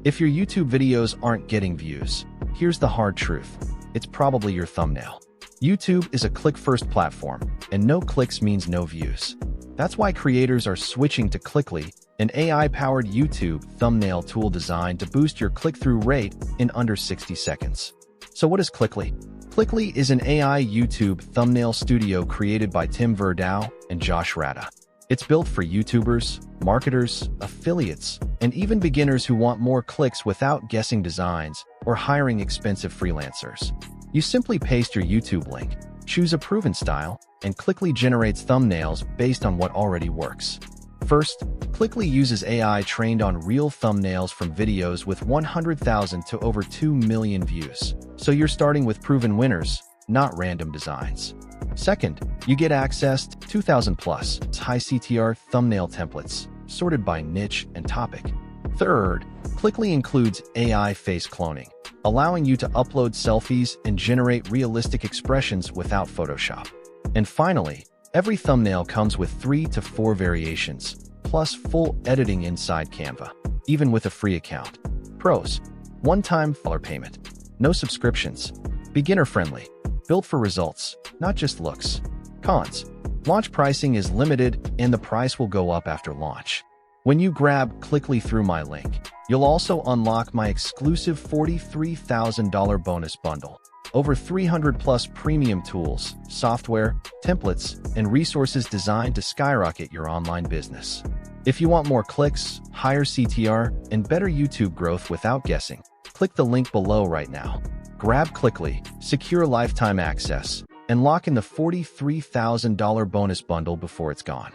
If your YouTube videos aren't getting views, here's the hard truth. It's probably your thumbnail. YouTube is a click-first platform, and no clicks means no views. That's why creators are switching to Clickly, an AI-powered YouTube thumbnail tool designed to boost your click-through rate in under 60 seconds. So what is Clickly? Clickly is an AI YouTube thumbnail studio created by Tim Verdow and Josh Rada. It's built for YouTubers, marketers, affiliates, and even beginners who want more clicks without guessing designs or hiring expensive freelancers. You simply paste your YouTube link, choose a proven style, and Clickly generates thumbnails based on what already works. First, Clickly uses AI trained on real thumbnails from videos with 100,000 to over 2 million views. So you're starting with proven winners, not random designs. Second, you get access to 2,000 plus high CTR thumbnail templates, sorted by niche and topic. Third, Clickly includes AI face cloning, allowing you to upload selfies and generate realistic expressions without Photoshop. And finally, every thumbnail comes with 3 to 4 variations, plus full editing inside Canva, even with a free account. Pros: one-time dollar payment, no subscriptions, beginner-friendly, built for results, not just looks. Cons: launch pricing is limited and the price will go up after launch. When you grab Clickly through my link, you'll also unlock my exclusive $43,000 bonus bundle. Over 300 plus premium tools, software, templates, and resources designed to skyrocket your online business. If you want more clicks, higher CTR, and better YouTube growth without guessing, click the link below right now. Grab Clickly, secure lifetime access, and lock in the $43,000 bonus bundle before it's gone.